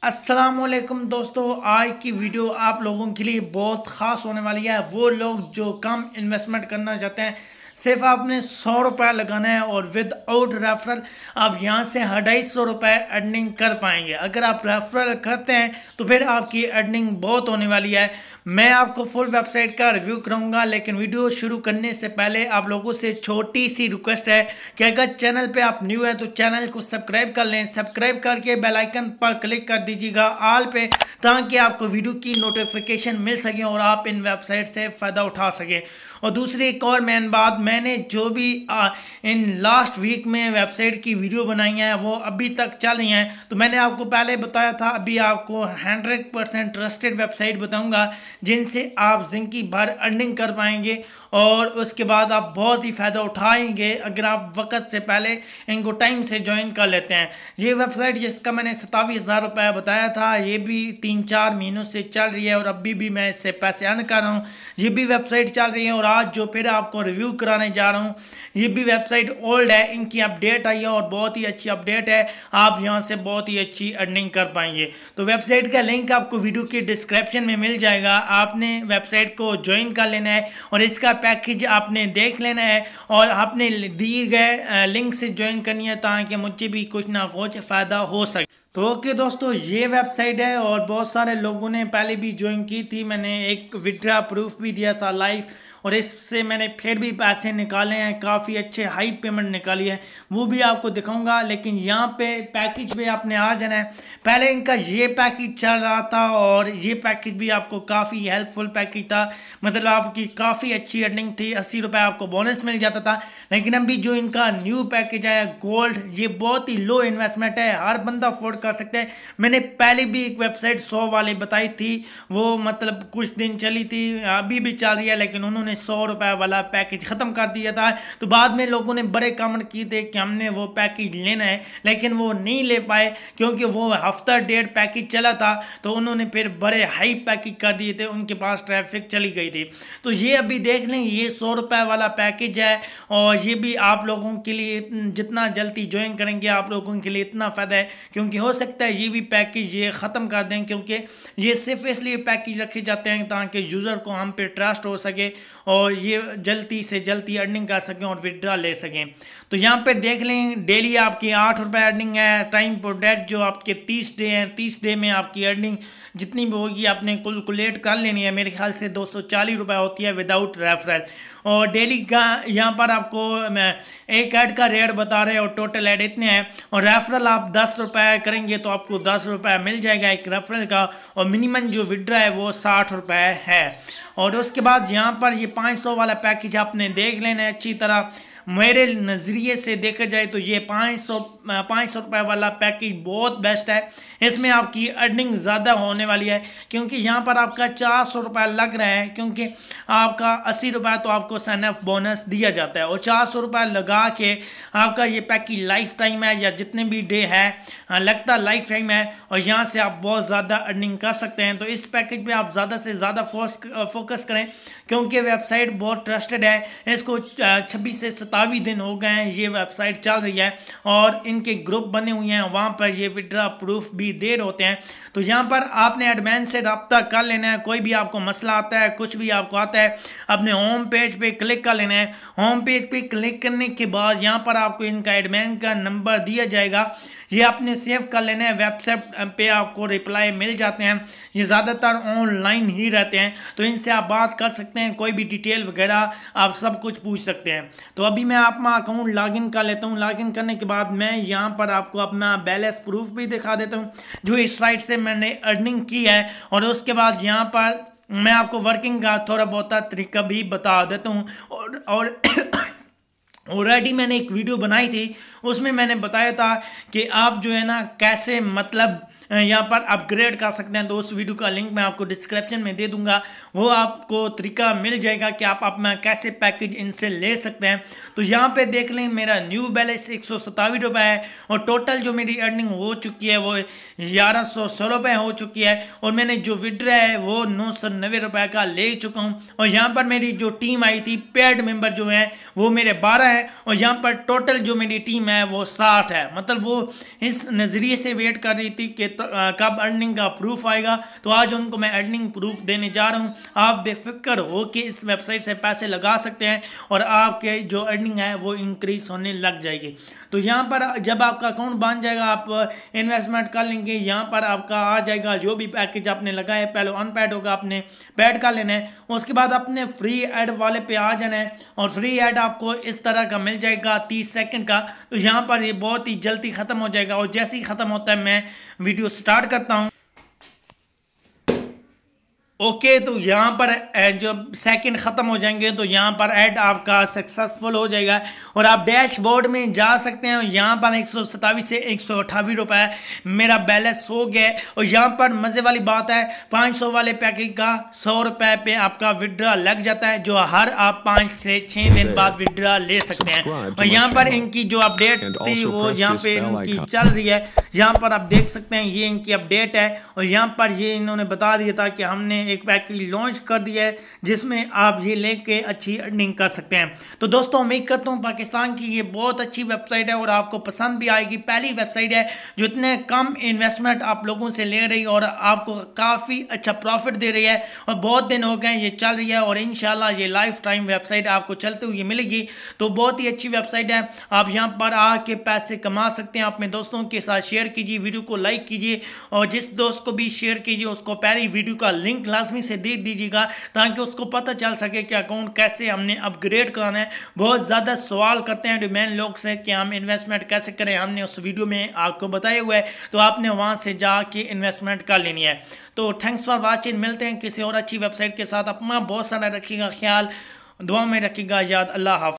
अस्सलामुअलैकुम दोस्तों, आज की वीडियो आप लोगों के लिए बहुत ख़ास होने वाली है। वो लोग जो कम इन्वेस्टमेंट करना चाहते हैं, सिर्फ आपने 100 रुपये लगाना है और विदाउट रेफरल आप यहाँ से 250 रुपये अर्निंग कर पाएंगे। अगर आप रेफरल करते हैं तो फिर आपकी अर्निंग बहुत होने वाली है। मैं आपको फुल वेबसाइट का रिव्यू कराऊंगा, लेकिन वीडियो शुरू करने से पहले आप लोगों से छोटी सी रिक्वेस्ट है कि अगर चैनल पे आप न्यू हैं तो चैनल को सब्सक्राइब कर लें। सब्सक्राइब करके बेल आइकन पर क्लिक कर दीजिएगा ऑल पे, ताकि आपको वीडियो की नोटिफिकेशन मिल सके और आप इन वेबसाइट से फ़ायदा उठा सकें। और दूसरी एक और मेन बात, मैंने जो भी इन लास्ट वीक में वेबसाइट की वीडियो बनाई है वो अभी तक चल रही हैं। तो मैंने आपको पहले बताया था, अभी आपको 100% ट्रस्टेड वेबसाइट बताऊंगा जिनसे आप ज़िंदगी भर अर्निंग कर पाएंगे और उसके बाद आप बहुत ही फ़ायदा उठाएंगे अगर आप वक्त से पहले इनको टाइम से ज्वाइन कर लेते हैं। ये वेबसाइट जिसका मैंने 27,000 रुपये बताया था, ये भी 3-4 महीनों से चल रही है और अभी भी मैं इससे पैसे अर्न कर रहा हूँ। ये भी वेबसाइट चल रही है और आज जो फिर आपको रिव्यू कराने जा रहा हूँ, ये भी वेबसाइट ओल्ड है, इनकी अपडेट आई है और बहुत ही अच्छी अपडेट है। आप यहाँ से बहुत ही अच्छी अर्निंग कर पाएंगे। तो वेबसाइट का लिंक आपको वीडियो के डिस्क्रिप्शन में मिल जाएगा। आपने वेबसाइट को ज्वाइन कर लेना है और इसका पैकेज आपने देख लेना है और आपने दिए गए लिंक से ज्वाइन करनी है, ताकि मुझे भी कुछ ना कुछ फ़ायदा हो सके। तो ओके दोस्तों, ये वेबसाइट है और बहुत सारे लोगों ने पहले भी ज्वाइन की थी। मैंने एक विड्रा प्रूफ भी दिया था लाइव और इससे मैंने फिर भी पैसे निकाले हैं, काफ़ी अच्छे हाई पेमेंट निकाली है, वो भी आपको दिखाऊंगा। लेकिन यहाँ पे पैकेज पे आपने आ जाना है। पहले इनका ये पैकेज चल रहा था और ये पैकेज भी आपको काफ़ी हेल्पफुल पैकेज था, मतलब आपकी काफ़ी अच्छी अर्निंग थी। 80 रुपये आपको बोनस मिल जाता था। लेकिन अभी जो इनका न्यू पैकेज आया गोल्ड, ये बहुत ही लो इन्वेस्टमेंट है, हर बंदा अफोर्ड कर सकते हैं। मैंने पहले भी एक वेबसाइट 100 वाली बताई थी, वो मतलब कुछ दिन चली थी, अभी भी चल रही है, लेकिन उन्होंने 100 रुपये वाला पैकेज ख़त्म कर दिया था। तो बाद में लोगों ने बड़े कमेंट किए थे कि हमने वो पैकेज लेना है, लेकिन वो नहीं ले पाए क्योंकि वो हफ्ता डेढ़ पैकेज चला था। तो उन्होंने फिर बड़े हाई पैकेज कर दिए थे, उनके पास ट्रैफिक चली गई थी। तो ये अभी देख लें, ये 100 रुपये वाला पैकेज है और ये भी आप लोगों के लिए जितना जल्दी ज्वाइन करेंगे आप लोगों के लिए इतना फ़ायदा है, क्योंकि हो सकता है ये भी पैकेज ये ख़त्म कर दें, क्योंकि ये सिर्फ इसलिए पैकेज रखे जाते हैं ताकि यूज़र को हम पे ट्रस्ट हो सके और ये जल्दी से जल्दी अर्निंग कर सकें और विड्रा ले सकें। तो यहाँ पे देख लें, डेली आपकी 8 रुपये अर्निंग है। टाइम प्रोडक्ट जो आपके 30 डे हैं, 30 डे में आपकी अर्निंग जितनी भी होगी आपने कैलकुलेट कर लेनी है। मेरे ख्याल से 240 रुपये होती है विदाउट रेफरल। और डेली का यहाँ पर आपको एक ऐड का रेट बता रहे हैं और टोटल ऐड इतने हैं। और रेफरल आप 10 रुपये करेंगे तो आपको 10 रुपये मिल जाएगा एक रेफरल का। और मिनिमम जो विड्रा है वो 60 रुपये है। और उसके बाद यहाँ पर ये 500 वाला पैकेज आपने देख लेना है अच्छी तरह। मेरे नज़रिए से देखा जाए तो ये 500 रुपये वाला पैकेज बहुत बेस्ट है। इसमें आपकी अर्निंग ज़्यादा होने वाली है, क्योंकि यहाँ पर आपका 400 रुपये लग रहा है, क्योंकि आपका 80 रुपये तो आपको साइन अप बोनस दिया जाता है और 400 रुपये लगा के आपका ये पैकेज लाइफ टाइम है, या जितने भी डे है लगता लाइफ टाइम है और यहाँ से आप बहुत ज़्यादा अर्निंग कर सकते हैं। तो इस पैकेज पर आप ज़्यादा से ज़्यादा फोकस करें, क्योंकि वेबसाइट बहुत ट्रस्टेड है। इसको 26 से 27 दिन हो गए हैं ये वेबसाइट चल रही है और इनके ग्रुप बने हुए हैं, वहाँ पर ये विड्रा प्रूफ भी दे रहे होते हैं। तो यहाँ पर आपने एडमिन से रब्ता कर लेना है। कोई भी आपको मसला आता है, कुछ भी आपको आता है, अपने होम पेज पे क्लिक कर लेना है। होम पेज पे क्लिक करने के बाद यहाँ पर आपको इनका एडमिन का नंबर दिया जाएगा, ये आपने सेव कर लेना है। वेबसाइट पे आपको रिप्लाई मिल जाते हैं, ये ज़्यादातर ऑनलाइन ही रहते हैं, तो इनसे आप बात कर सकते हैं, कोई भी डिटेल वगैरह आप सब कुछ पूछ सकते हैं। तो अभी मैं अपना अकाउंट लॉगिन कर लेता हूँ। लॉगिन करने के बाद मैं यहाँ पर आपको अपना बैलेंस प्रूफ भी दिखा देता हूँ जो इस साइट से मैंने अर्निंग की है। और उसके बाद यहाँ पर मैं आपको वर्किंग का थोड़ा बहुत तरीका भी बता देता हूँ। और ऑलरेडी मैंने एक वीडियो बनाई थी, उसमें मैंने बताया था कि आप जो है ना कैसे मतलब यहाँ पर अपग्रेड कर सकते हैं। तो उस वीडियो का लिंक मैं आपको डिस्क्रिप्शन में दे दूंगा, वो आपको तरीका मिल जाएगा कि आप अपना कैसे पैकेज इनसे ले सकते हैं। तो यहाँ पे देख लें, मेरा न्यू बैलेंस 127 रुपये है और टोटल जो मेरी अर्निंग हो चुकी है वो 1100 रुपये हो चुकी है। और मैंने जो विड्रा है वो 990 रुपये का ले चुका हूँ। और यहाँ पर मेरी जो टीम आई थी, पेड मेंबर जो है वो मेरे 12 हैं है और यहाँ पर टोटल जो मेरी टीम है वो 60 है। मतलब वो इस नज़रिए से वेट कर रही थी कि कब अर्निंग का प्रूफ आएगा, तो आज उनको मैं अर्निंग प्रूफ देने जा रहा हूँ। आप बेफिक्र हो कि इस वेबसाइट से पैसे लगा सकते हैं और आपके जो अर्निंग है वो इंक्रीज होने लग जाएगी। तो यहाँ पर जब आपका अकाउंट बन जाएगा, आप इन्वेस्टमेंट कर लेंगे, यहाँ पर आपका आ जाएगा जो भी पैकेज आपने लगाया। पहले अनपेड होगा, आपने पेड कर लेना है, उसके बाद अपने फ्री एड वाले पे आ जाना है और फ्री एड आपको इस तरह का मिल जाएगा 30 सेकंड का। तो यहाँ पर ये बहुत ही जल्दी ख़त्म हो जाएगा और जैसे ही ख़त्म होता है मैं वीडियो स्टार्ट करता हूँ। ओके, तो यहाँ पर जब सेकंड ख़त्म हो जाएंगे तो यहाँ पर ऐड आपका सक्सेसफुल हो जाएगा और आप डैशबोर्ड में जा सकते हैं। यहाँ पर 127 से 128 रुपये मेरा बैलेंस हो गया है। और यहाँ पर मज़े वाली बात है, 500 वाले पैकेज का 100 रुपये पे आपका विड्रा लग जाता है, जो हर आप 5 से 6 दिन बाद विड्रा ले सकते हैं। और यहाँ पर इनकी जो अपडेट थी वो यहाँ पे इनकी चल रही है। यहाँ पर आप देख सकते हैं ये इनकी अपडेट है और यहाँ पर ये इन्होंने बता दिया था कि हमने एक पैकेज लॉन्च कर दिया है जिसमें आप ये लेके अच्छी अर्निंग कर सकते हैं। तो दोस्तों उम्मीद करता हूँ पाकिस्तान की ये बहुत अच्छी वेबसाइट है और आपको पसंद भी आएगी। पहली वेबसाइट है जो इतने कम इन्वेस्टमेंट आप लोगों से ले रही है और आपको काफ़ी अच्छा प्रॉफिट दे रही है और बहुत दिन हो गए ये चल रही है और इंशाल्लाह ये लाइफ टाइम वेबसाइट आपको चलते हुए मिलेगी। तो बहुत ही अच्छी वेबसाइट है, आप यहाँ पर आके पैसे कमा सकते हैं। अपने दोस्तों के साथ शेयर कीजिए, वीडियो को लाइक कीजिए और जिस दोस्त को भी शेयर कीजिए उसको पहली वीडियो का लिंक लाजमी से दे दीजिएगा ताकि उसको पता चल सके कि अकाउंट कैसे हमने अपग्रेड कराना है। बहुत ज़्यादा सवाल करते हैं डिमेंड लोग से कि हम इन्वेस्टमेंट कैसे करें, हमने उस वीडियो में आपको बताया हुआ है, तो आपने वहाँ से जाके इन्वेस्टमेंट कर लेनी है। तो थैंक्स फॉर वॉचिंग, मिलते हैं किसी और अच्छी वेबसाइट के साथ। अपना बहुत सारा रखिएगा ख्याल, दुआ में रखिएगा याद। अल्लाह हाफ़िज़।